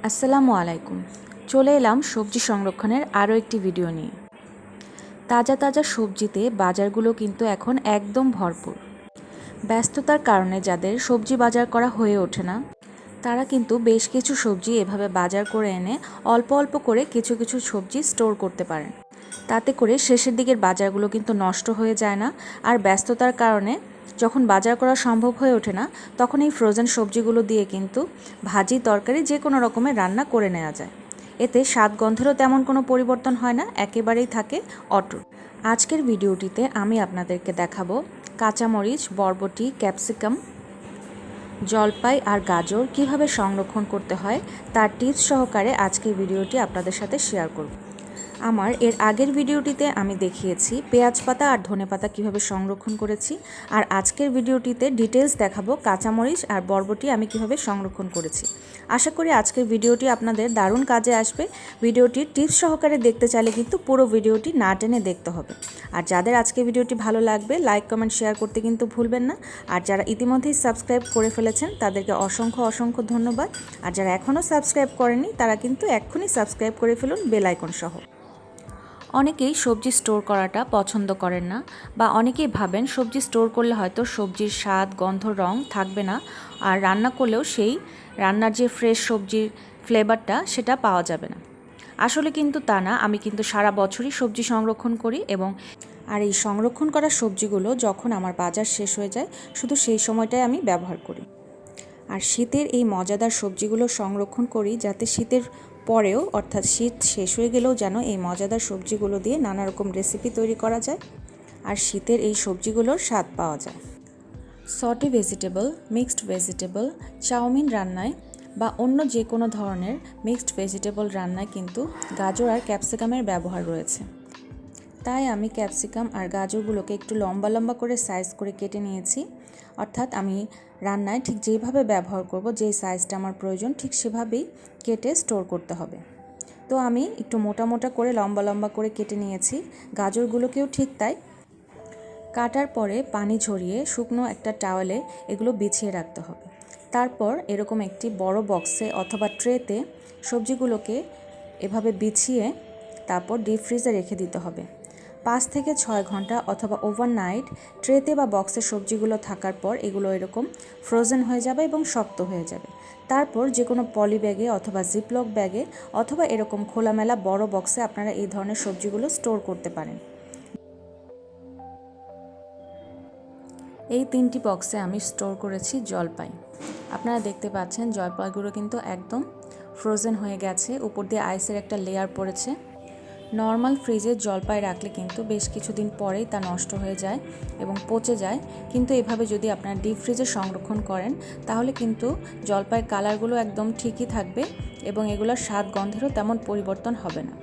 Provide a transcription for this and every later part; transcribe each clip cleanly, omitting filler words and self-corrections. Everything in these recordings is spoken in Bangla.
আসসালামু আলাইকুম। চলে এলাম সবজি সংরক্ষণের আরও একটি ভিডিও নিয়ে। তাজা তাজা সবজিতে বাজারগুলো কিন্তু এখন একদম ভরপুর। ব্যস্ততার কারণে যাদের সবজি বাজার করা হয়ে ওঠে না, তারা কিন্তু বেশ কিছু সবজি এভাবে বাজার করে এনে অল্প অল্প করে কিছু কিছু সবজি স্টোর করতে পারেন। তাতে করে শেষের দিকের বাজারগুলো কিন্তু নষ্ট হয়ে যায় না। আর ব্যস্ততার কারণে যখন বাজার করা সম্ভব হয়ে ওঠে না, তখন এই ফ্রোজেন সবজিগুলো দিয়ে কিন্তু ভাজি তরকারি যে কোনো রকমের রান্না করে নেওয়া যায়। এতে স্বাদ গন্ধেরও তেমন কোনো পরিবর্তন হয় না, একেবারেই থাকে অটুট। আজকের ভিডিওটিতে আমি আপনাদেরকে দেখাবো কাঁচামরিচ, বরবটি, ক্যাপসিকাম, জলপাই আর গাজর কিভাবে সংরক্ষণ করতে হয় তার টিপস সহকারে আজকের ভিডিওটি আপনাদের সাথে শেয়ার করব। আমার এর আগের ভিডিওটিতে আমি দেখিয়েছি পেঁয়াজ পাতা আর ধনেপাতা কিভাবে সংরক্ষণ করেছি, আর আজকের ভিডিওটিতে ডিটেলস দেখাবো কাঁচামরিচ আর বরবটি আমি কিভাবে সংরক্ষণ করেছি। আশা করি আজকের ভিডিওটি আপনাদের দারুণ কাজে আসবে। ভিডিওটির টিপস সহকারে দেখতে চাইলে কিন্তু পুরো ভিডিওটি না টেনে দেখতে হবে। আর যাদের আজকের ভিডিওটি ভালো লাগবে লাইক কমেন্ট শেয়ার করতে কিন্তু ভুলবেন না। আর যারা ইতিমধ্যেই সাবস্ক্রাইব করে ফেলেছেন তাদেরকে অসংখ্য অসংখ্য ধন্যবাদ। আর যারা এখনও সাবস্ক্রাইব করেনি তারা কিন্তু এক্ষুনি সাবস্ক্রাইব করে ফেলুন বেল আইকন সহ। অনেকেই সবজি স্টোর করাটা পছন্দ করেন না, বা অনেকেই ভাবেন সবজি স্টোর করলে হয়তো সবজির স্বাদ, গন্ধ, রং থাকবে না, আর রান্না করলেও সেই রান্নার যে ফ্রেশ সবজির ফ্লেভারটা সেটা পাওয়া যাবে না। আসলে কিন্তু তা না। আমি কিন্তু সারা বছরই সবজি সংরক্ষণ করি, এবং এই সংরক্ষণ করা সবজিগুলো যখন আমার বাজার শেষ হয়ে যায় শুধু সেই সময়টাই আমি ব্যবহার করি। আর শীতের এই মজাদার সবজিগুলো সংরক্ষণ করি যাতে শীতের পরেও, অর্থাৎ শীত শেষ হয়ে গেলেও যেন এই মজাদার সবজিগুলো দিয়ে নানা রকম রেসিপি তৈরি করা যায় আর শীতের এই সবজিগুলোর স্বাদ পাওয়া যায়। Sauté vegetable, mixed vegetable, chow mein রান্নায় বা অন্য যে কোনো ধরনের মিক্সড ভেজিটেবল রান্নায় কিন্তু গাজর আর ক্যাপসিকামের ব্যবহার রয়েছে। তাই আমি ক্যাপসিকাম আর গাজরগুলোকে একটু লম্বা লম্বা করে সাইজ করে কেটে নিয়েছি। অর্থাৎ আমি রান্নায় ঠিক যেইভাবে ব্যবহার করব, যেই সাইজটা আমার প্রয়োজন ঠিক সেভাবেই কেটে স্টোর করতে হবে। তো আমি একটু মোটা মোটা করে লম্বা লম্বা করে কেটে নিয়েছি। গাজরগুলোকেও ঠিক তাই। কাটার পরে পানি ঝরিয়ে শুকনো একটা টাওয়েলে এগুলো বিছিয়ে রাখতে হবে। তারপর এরকম একটি বড় বক্সে অথবা ট্রেতে সবজিগুলোকে এভাবে বিছিয়ে তারপর ডিপ ফ্রিজে রেখে দিতে হবে 5 থেকে 6 ঘন্টা, অথবা ওভারনাইট। ট্রেতে বা বক্সে সবজিগুলো থাকার পর এগুলো এরকম ফ্রোজেন হয়ে যাবে এবং শক্ত হয়ে যাবে। তারপর যে কোনো পলি ব্যাগে অথবা জিপলক ব্যাগে অথবা এরকম খোলামেলা বড় বক্সে আপনারা এই ধরনের সবজিগুলো স্টোর করতে পারেন। এই 3টি বক্সে আমি স্টোর করেছি জলপাই। আপনারা দেখতে পাচ্ছেন জলপাইগুলো কিন্তু একদম ফ্রোজেন হয়ে গেছে, উপর দিয়ে আইসের একটা লেয়ার পড়েছে। নর্মাল ফ্রিজে জলপাই রাখলে কিন্তু বেশ কিছুদিন পরেই তা নষ্ট হয়ে যায় এবং পচে যায়, কিন্তু এভাবে যদি আপনারা ডিপ ফ্রিজে সংরক্ষণ করেন তাহলে কিন্তু জলপাইয়ের কালারগুলো একদম ঠিকই থাকবে এবং এগুলোর স্বাদ গন্ধেরও তেমন পরিবর্তন হবে না।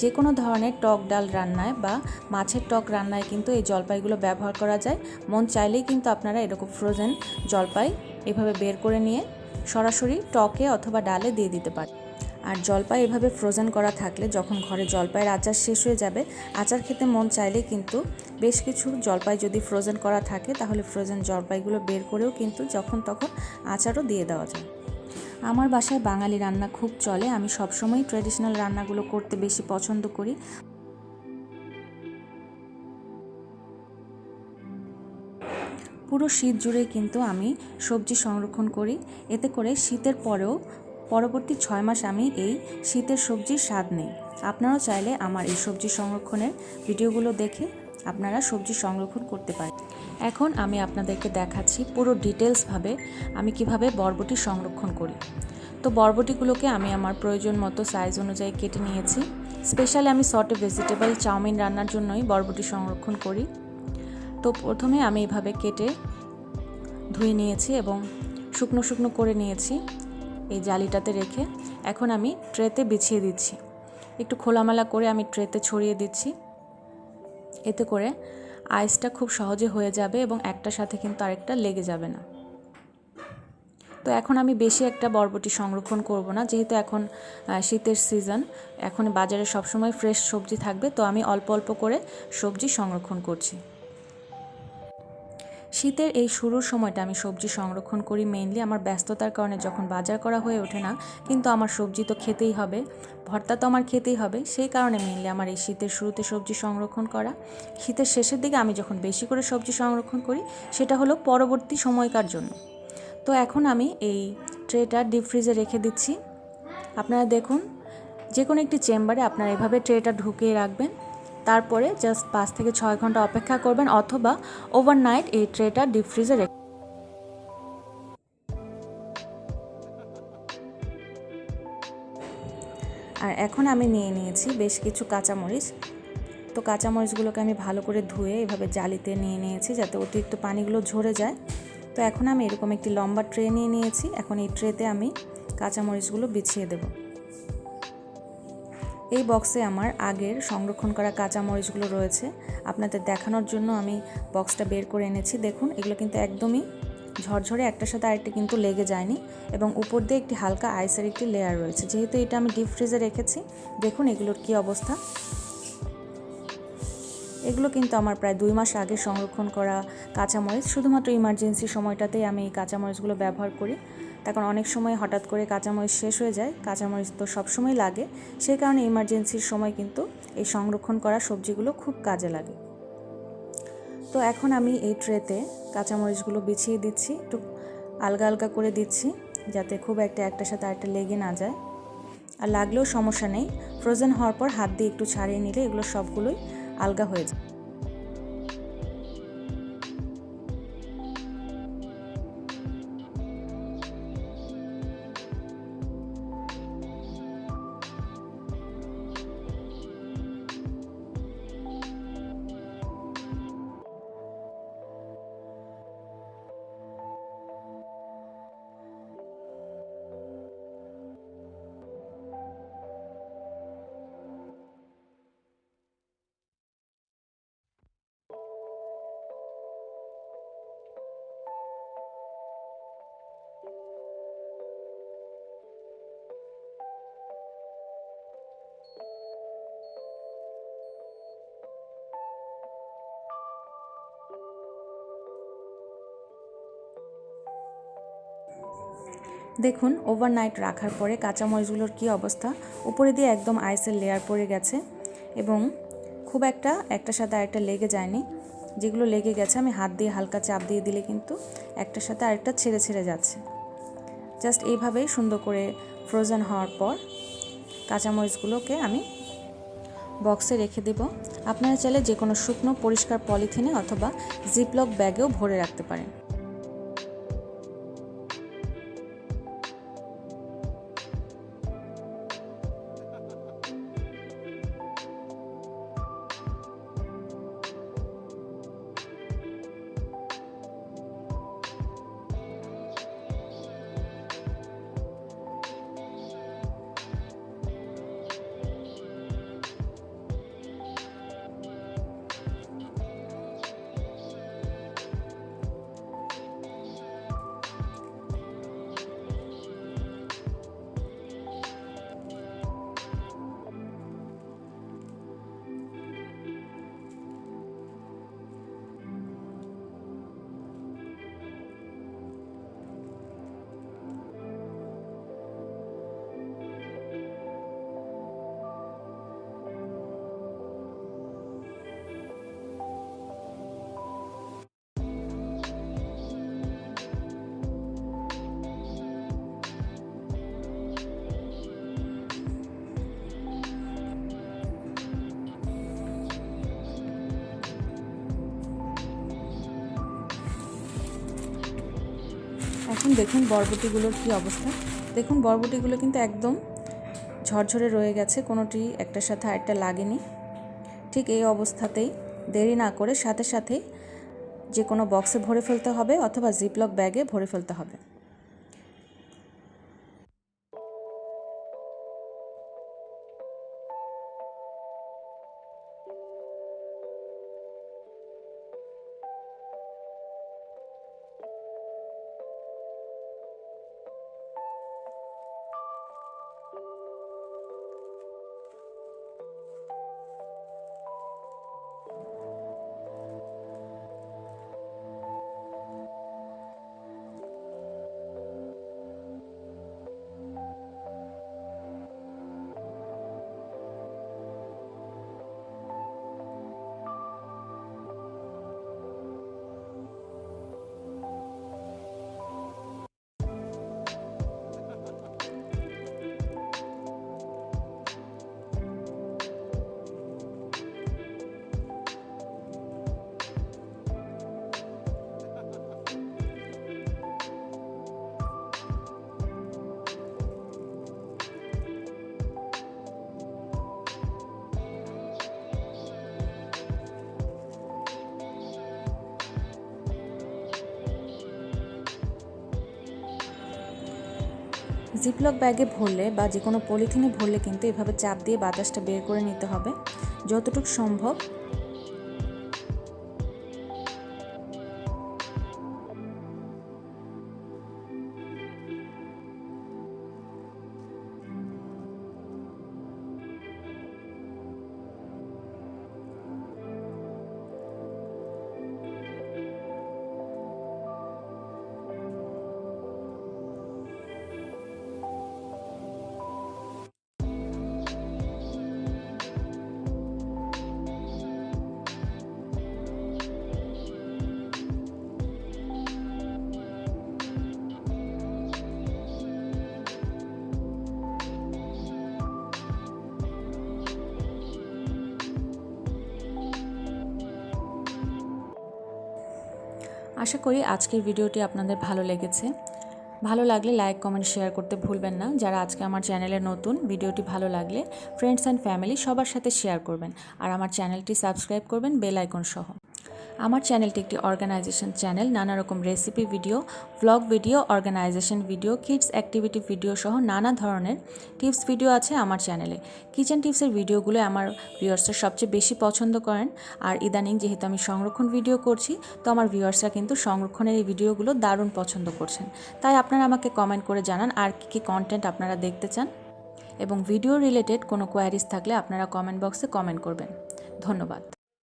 যে কোনো ধরনের টক ডাল রান্নায় বা মাছের টক রান্নায় কিন্তু এই জলপাইগুলো ব্যবহার করা যায়। মন চাইলেই কিন্তু আপনারা এরকম ফ্রোজেন জলপাই এভাবে বের করে নিয়ে সরাসরি টকে অথবা ডালে দিয়ে দিতে পারেন। আর জলপাই এভাবে ফ্রোজেন করা থাকলে যখন ঘরে জলপাইয়ের আচার শেষ হয়ে যাবে, আচার খেতে মন চাইলে কিন্তু বেশ কিছু জলপাই যদি ফ্রোজেন করা থাকে তাহলে ফ্রোজেন জলপাইগুলো বের করেও কিন্তু যখন তখন আচারও দিয়ে দেওয়া যায়। আমার বাসায় বাঙালি রান্না খুব চলে, আমি সবসময় ট্র্যাডিশনাল রান্নাগুলো করতে বেশি পছন্দ করি। পুরো শীত জুড়ে কিন্তু আমি সবজি সংরক্ষণ করি। এতে করে শীতের পরেও পরবর্তী 6 মাস আমি এই শীতের সবজির স্বাদ নেই। আপনারাও চাইলে আমার এই সবজি সংরক্ষণের ভিডিওগুলো দেখে আপনারা সবজি সংরক্ষণ করতে পারেন। এখন আমি আপনাদেরকে দেখাচ্ছি পুরো ডিটেলসভাবে আমি কিভাবে বরবটি সংরক্ষণ করি। তো বরবটিগুলোকে আমি আমার প্রয়োজন মতো সাইজ অনুযায়ী কেটে নিয়েছি। স্পেশালি আমি সটে ভেজিটেবল চাউমিন রান্নার জন্যই বরবটি সংরক্ষণ করি। তো প্রথমে আমি এইভাবে কেটে ধুয়ে নিয়েছি এবং শুকনো শুকনো করে নিয়েছি এই জালিটাতে রেখে। এখন আমি ট্রেতে বিছিয়ে দিচ্ছি, একটু খোলামেলা করে আমি ট্রেতে ছড়িয়ে দিচ্ছি। এতে করে আইসটা খুব সহজে হয়ে যাবে এবং একটার সাথে কিন্তু আরেকটা লেগে যাবে না। তো এখন আমি বেশি একটা বরবটি সংরক্ষণ করব না, যেহেতু এখন শীতের সিজন, এখন বাজারে সবসময় ফ্রেশ সবজি থাকবে। তো আমি অল্প অল্প করে সবজি সংরক্ষণ করছি। শীতের এই শুরুর সময়টা আমি সবজি সংরক্ষণ করি মেইনলি আমার ব্যস্ততার কারণে, যখন বাজার করা হয়ে ওঠে না, কিন্তু আমার সবজি তো খেতেই হবে, ভর্তা তো আমার খেতেই হবে, সেই কারণে মেইনলি আমার এই শীতের শুরুতে সবজি সংরক্ষণ করা। শীতের শেষের দিকে আমি যখন বেশি করে সবজি সংরক্ষণ করি সেটা হলো পরবর্তী সময়কার জন্য। তো এখন আমি এই ট্রেটা ডিপ ফ্রিজে রেখে দিচ্ছি। আপনারা দেখুন, যে কোনো একটি চেম্বারে আপনারা এভাবে ট্রেটা ঢুকিয়ে রাখবেন, তারপরে জাস্ট 5 থেকে 6 ঘন্টা অপেক্ষা করবেন, অথবা ওভারনাইট এই ট্রেটা ডিপ ফ্রিজে রেখে। আর এখন আমি নিয়ে নিয়েছি বেশ কিছু কাঁচামরিচ। তো কাঁচামরিচগুলোকে আমি ভালো করে ধুয়ে এভাবে জালিতে নিয়ে নিয়েছি যাতে অতিরিক্ত পানিগুলো ঝরে যায়। তো এখন আমি এরকম একটি লম্বা ট্রে নিয়ে নিয়েছি। এখন এই ট্রেতে আমি কাঁচামরিচগুলো বিছিয়ে দেব। এই বক্সে আমার আগের সংরক্ষণ করা কাঁচামরিচগুলো রয়েছে, আপনাদের দেখানোর জন্য আমি বক্সটা বের করে এনেছি। দেখুন, এগুলো কিন্তু একদমই ঝরঝরে, একটার সাথে আরেকটা কিন্তু লেগে যায়নি, এবং উপর দিয়ে একটি হালকা আইসের একটি লেয়ার রয়েছে। যেহেতু এটা আমি ডিপ ফ্রিজে রেখেছি, দেখুন এগুলোর কি অবস্থা। এগুলো কিন্তু আমার প্রায় 2 মাস আগে সংরক্ষণ করা কাঁচামরিচ। শুধুমাত্র ইমার্জেন্সি সময়টাতেই আমি এই কাঁচামরিচগুলো ব্যবহার করি। তখন অনেক সময় হঠাৎ করে কাঁচামরিচ শেষ হয়ে যায়, কাঁচামরিচ তো সবসময় লাগে, সেই কারণে ইমার্জেন্সির সময় কিন্তু এই সংরক্ষণ করা সবজিগুলো খুব কাজে লাগে। তো এখন আমি এই ট্রেতে কাঁচামরিচগুলো বিছিয়ে দিচ্ছি, একটু আলগা আলগা করে দিচ্ছি যাতে খুব একটার সাথে আরেকটা লেগে না যায়। আর লাগলেও সমস্যা নেই, ফ্রোজেন হওয়ার পর হাত দিয়ে একটু ছাড়িয়ে নিলে এগুলো সবগুলোই আলগা হয়ে যায়। দেখুন, ওভারনাইট রাখার পরে কাঁচামরিচগুলোর কী অবস্থা, উপরে দিয়ে একদম আইসের লেয়ার পড়ে গেছে, এবং খুব একটার সাথে আরেকটা লেগে যায়নি। যেগুলো লেগে গেছে আমি হাত দিয়ে হালকা চাপ দিয়ে দিলে কিন্তু একটার সাথে আরেকটা ছেড়ে ছেড়ে যাচ্ছে। জাস্ট এইভাবেই সুন্দর করে ফ্রোজেন হওয়ার পর কাঁচামরিচগুলোকে আমি বক্সে রেখে দেব। আপনারা চাইলে যে কোনো শুকনো পরিষ্কার পলিথিনে অথবা জিপলক ব্যাগেও ভরে রাখতে পারেন। এখন দেখুন বরবটিগুলোর কি অবস্থা। দেখুন বরবটিগুলো কিন্তু একদম ঝরঝরে রয়ে গেছে, কোনোটি একটার সাথে আরেকটা লাগেনি। ঠিক এই অবস্থাতেই দেরি না করে সাথে সাথে যে কোনো বক্সে ভরে ফেলতে হবে অথবা জিপলক ব্যাগে ভরে ফেলতে হবে। জিপলক ব্যাগে ভরলে বা যে কোনো পলিথিনে ভরলে কিন্তু এভাবে চাপ দিয়ে বাতাসটা বের করে নিতে হবে যতটুকু সম্ভব। আশা করি আজকের ভিডিওটি আপনাদের ভালো লেগেছে। ভালো লাগলে লাইক, কমেন্ট, শেয়ার করতে ভুলবেন না। যারা আজকে আমার চ্যানেলে নতুন, ভিডিওটি ভালো লাগলে ফ্রেন্ডস অ্যান্ড ফ্যামিলি সবার সাথে শেয়ার করবেন আর আমার চ্যানেলটি সাবস্ক্রাইব করবেন বেল আইকন সহ। আমার চ্যানেলটি একটি অর্গানাইজেশন চ্যানেল। নানা রকম recipe video, vlog video, organisation video, kids activity video সহ নানা ধরনের টিপস ভিডিও আছে আমার চ্যানেলে। কিচেন টিপসের ভিডিওগুলো আমার ভিউয়ার্সরা সবচেয়ে বেশি পছন্দ করেন। আর ইদানিং যেহেতু আমি সংরক্ষণ ভিডিও করছি, তো আমার ভিউয়ার্সরা কিন্তু সংরক্ষণের এই ভিডিওগুলো দারুণ পছন্দ করছেন। তাই আপনারা আমাকে কমেন্ট করে জানান আর কী কন্টেন্ট আপনারা দেখতে চান, এবং ভিডিও রিলেটেড কোনো কোয়ারিজ থাকলে আপনারা কমেন্ট বক্সে কমেন্ট করবেন। ধন্যবাদ।